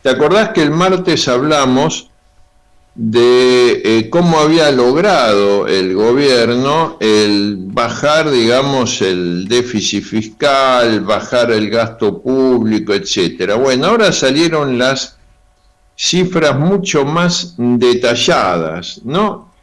¿Te acordás que el martes hablamos de cómo había logrado el gobierno el bajar, digamos, el déficit fiscal, bajar el gasto público, etcétera? Bueno, ahora salieron las cifras mucho más detalladas, ¿no?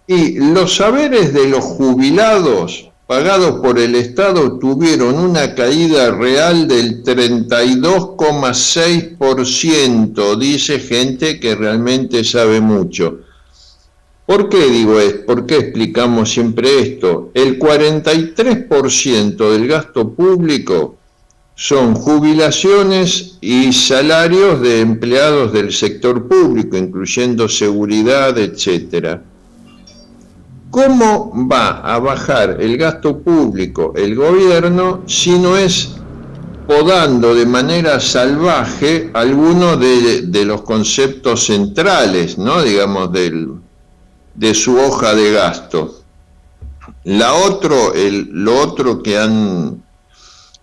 Y los saberes de los jubilados pagados por el Estado tuvieron una caída real del 32,6%, dice gente que realmente sabe mucho. ¿Por qué digo esto? ¿Por qué explicamos siempre esto? El 43% del gasto público son jubilaciones y salarios de empleados del sector público, incluyendo seguridad, etcétera. ¿Cómo va a bajar el gasto público el gobierno si no es podando de manera salvaje algunos de los conceptos centrales, ¿no? Digamos, de su hoja de gasto? Lo otro que han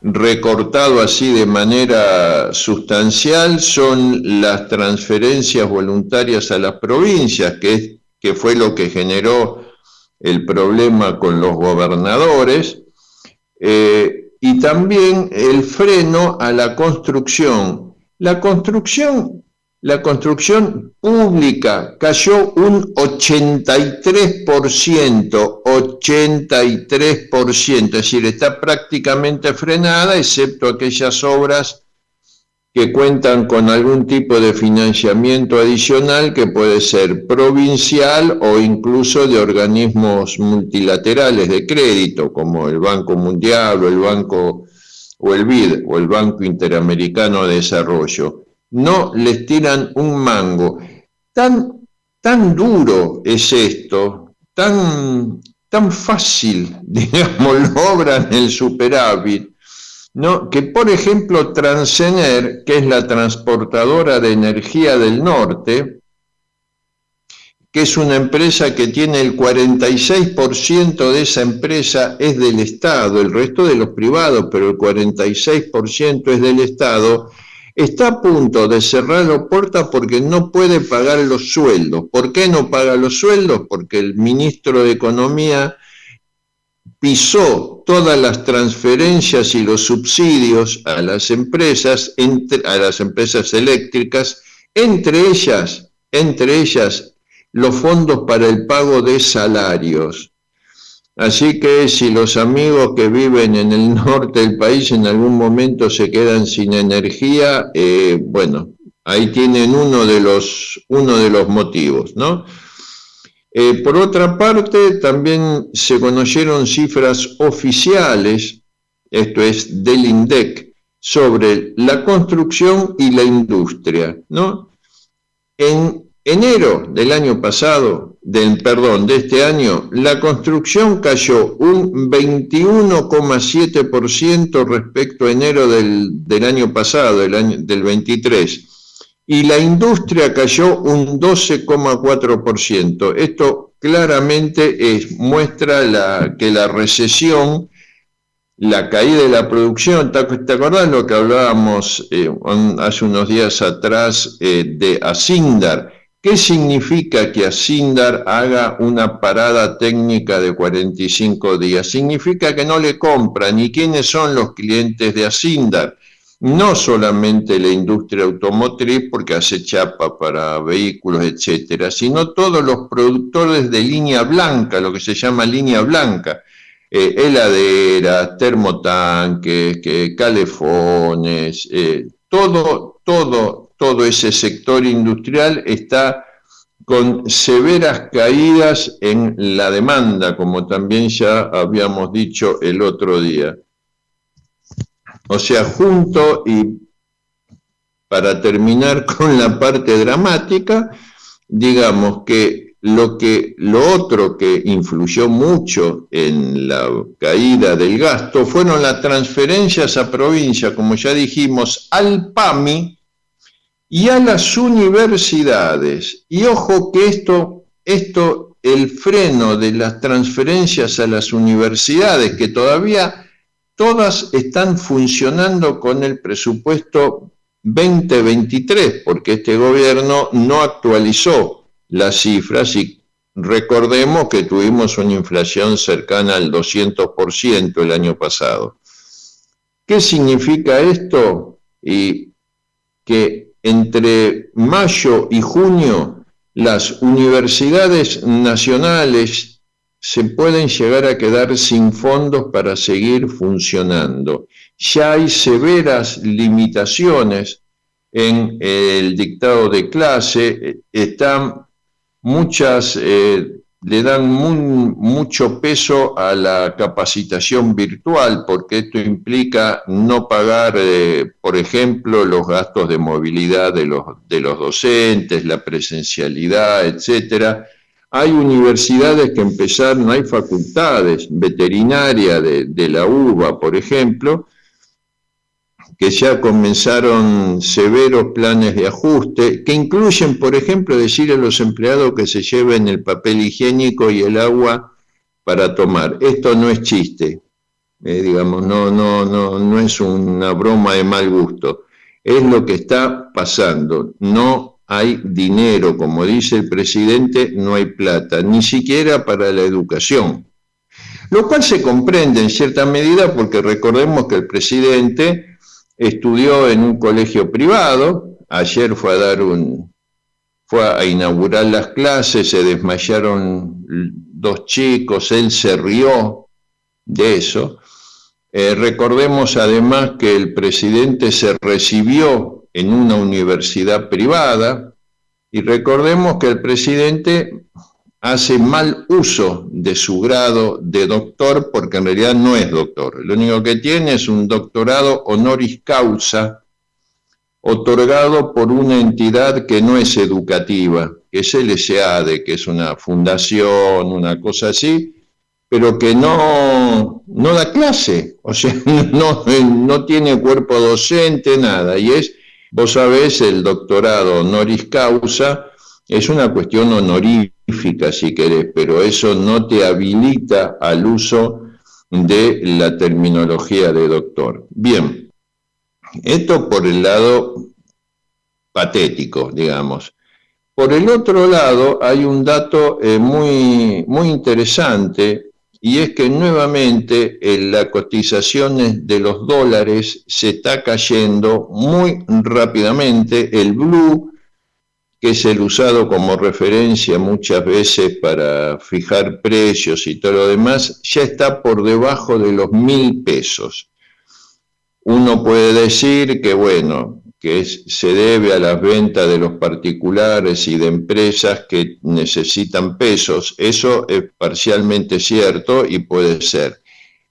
recortado así de manera sustancial son las transferencias voluntarias a las provincias, que fue lo que generó el problema con los gobernadores, y también el freno a la construcción. La construcción pública cayó un 83%, es decir, está prácticamente frenada, excepto aquellas obras que cuentan con algún tipo de financiamiento adicional que puede ser provincial o incluso de organismos multilaterales de crédito, como el Banco Mundial o el BID, o el Banco Interamericano de Desarrollo. No les tiran un mango. Tan duro es esto, tan fácil, digamos, logran el superávit, ¿no? Que por ejemplo Transener, que es la transportadora de energía del norte, que es una empresa que tiene el 46% de esa empresa es del Estado, el resto de los privados, pero el 46% es del Estado, está a punto de cerrar la puerta porque no puede pagar los sueldos. ¿Por qué no paga los sueldos? Porque el ministro de Economía pisó todas las transferencias y los subsidios a las empresas eléctricas, entre ellas los fondos para el pago de salarios. Así que si los amigos que viven en el norte del país en algún momento se quedan sin energía, bueno, ahí tienen uno de los motivos, ¿no? Por otra parte, también se conocieron cifras oficiales, esto es del INDEC, sobre la construcción y la industria, ¿no? En enero del año pasado, de este año, la construcción cayó un 21,7% respecto a enero del año pasado, del 23. Y la industria cayó un 12,4%. Esto claramente muestra que la recesión, la caída de la producción, ¿te acordás lo que hablábamos hace unos días atrás de Asindar? ¿Qué significa que Asindar haga una parada técnica de 45 días? Significa que no le compran. ¿Y quiénes son los clientes de Asindar? No solamente la industria automotriz, porque hace chapa para vehículos, etcétera, sino todos los productores de línea blanca, lo que se llama línea blanca, heladeras, termotanques, calefones, todo ese sector industrial está con severas caídas en la demanda, como también ya habíamos dicho el otro día. O sea, junto y para terminar con la parte dramática, digamos que lo otro que influyó mucho en la caída del gasto fueron las transferencias a provincia, como ya dijimos, al PAMI y a las universidades. Y ojo que el freno de las transferencias a las universidades, que todavía todas están funcionando con el presupuesto 2023, porque este gobierno no actualizó las cifras y recordemos que tuvimos una inflación cercana al 200% el año pasado. ¿Qué significa esto? Y que entre mayo y junio las universidades nacionales se pueden llegar a quedar sin fondos para seguir funcionando. Ya hay severas limitaciones en el dictado de clase, están muchas, le dan mucho peso a la capacitación virtual, porque esto implica no pagar, por ejemplo, los gastos de movilidad de los docentes, la presencialidad, etcétera. Hay universidades que empezaron, hay facultades, veterinaria de la UBA, por ejemplo, que ya comenzaron severos planes de ajuste, que incluyen, por ejemplo, decir a los empleados que se lleven el papel higiénico y el agua para tomar. Esto no es chiste, digamos, no es una broma de mal gusto. Es lo que está pasando. No hay dinero, como dice el presidente, no hay plata, ni siquiera para la educación. Lo cual se comprende en cierta medida porque recordemos que el presidente estudió en un colegio privado, ayer fue a inaugurar las clases, se desmayaron 2 chicos, él se rió de eso. Recordemos además que el presidente se recibió en una universidad privada y recordemos que el presidente hace mal uso de su grado de doctor porque en realidad no es doctor. Lo único que tiene es un doctorado honoris causa otorgado por una entidad que no es educativa, que es el SEADE, que es una fundación, una cosa así, pero que no da clase, o sea, no tiene cuerpo docente, nada. Y vos sabés, el doctorado honoris causa es una cuestión honorífica, si querés, pero eso no te habilita al uso de la terminología de doctor. Bien, esto por el lado patético, digamos. Por el otro lado, hay un dato muy interesante, y es que nuevamente las cotizaciones de los dólares se está cayendo muy rápidamente. El blue, que es el usado como referencia muchas veces para fijar precios y todo lo demás, ya está por debajo de los 1.000 pesos. Uno puede decir que, bueno, que se debe a las ventas de los particulares y de empresas que necesitan pesos. Eso es parcialmente cierto y puede ser.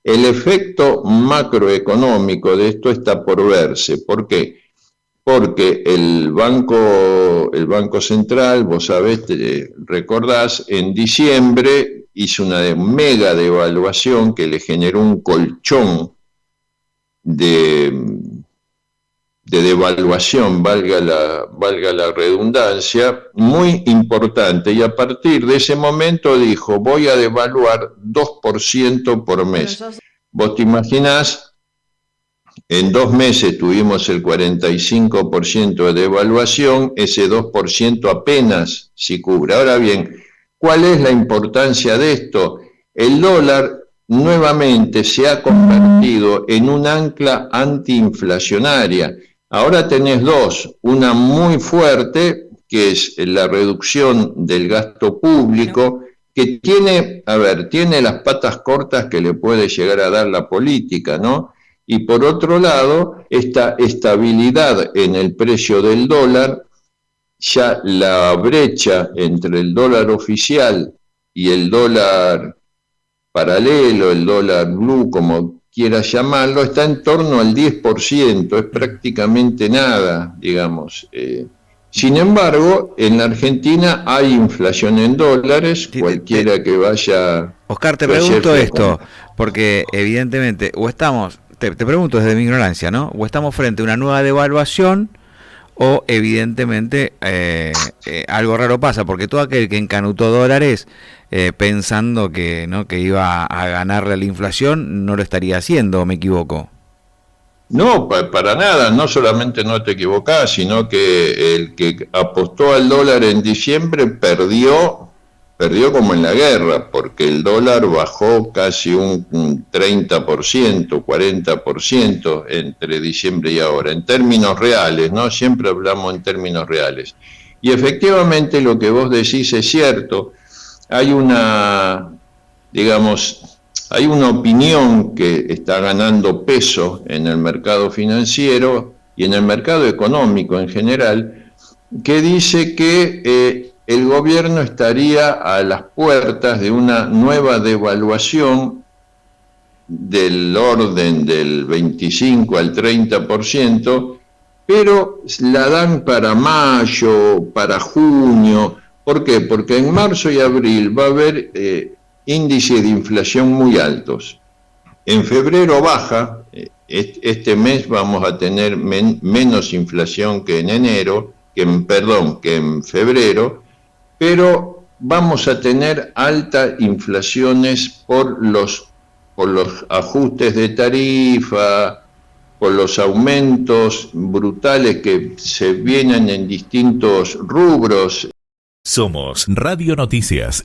El efecto macroeconómico de esto está por verse. ¿Por qué? Porque el Banco Central, vos sabés, recordás, en diciembre hizo una mega devaluación que le generó un colchón de devaluación, valga la redundancia, muy importante, y a partir de ese momento dijo, voy a devaluar 2% por mes. Vos te imaginás, en 2 meses tuvimos el 45% de devaluación, ese 2% apenas si cubre. Ahora bien, ¿cuál es la importancia de esto? El dólar nuevamente se ha convertido en un ancla antiinflacionaria. Ahora tenés dos, una muy fuerte, que es la reducción del gasto público, que tiene las patas cortas que le puede llegar a dar la política, ¿no? Y por otro lado, esta estabilidad en el precio del dólar, ya la brecha entre el dólar oficial y el dólar paralelo, el dólar blue, como quieras llamarlo, está en torno al 10%, es prácticamente nada, digamos. Sin embargo, en la Argentina hay inflación en dólares, cualquiera que vaya... Oscar, te pregunto esto, porque evidentemente, o estamos, te pregunto desde mi ignorancia, ¿no? O estamos frente a una nueva devaluación, o evidentemente algo raro pasa, porque todo aquel que encanutó dólares pensando que iba a ganarle a la inflación, no lo estaría haciendo, ¿me equivoco? No, para nada, no solamente no te equivocás, sino que el que apostó al dólar en diciembre perdió como en la guerra, porque el dólar bajó casi un 30%, 40% entre diciembre y ahora, en términos reales, ¿no? Siempre hablamos en términos reales. Y efectivamente lo que vos decís es cierto, hay digamos, hay una opinión que está ganando peso en el mercado financiero y en el mercado económico en general, que dice que el gobierno estaría a las puertas de una nueva devaluación del orden del 25 al 30%, pero la dan para mayo, para junio. ¿Por qué? Porque en marzo y abril va a haber índices de inflación muy altos. En febrero baja, este mes vamos a tener menos inflación que en enero, que en febrero, pero vamos a tener altas inflaciones por los ajustes de tarifa, por los aumentos brutales que se vienen en distintos rubros. Somos Radio Noticias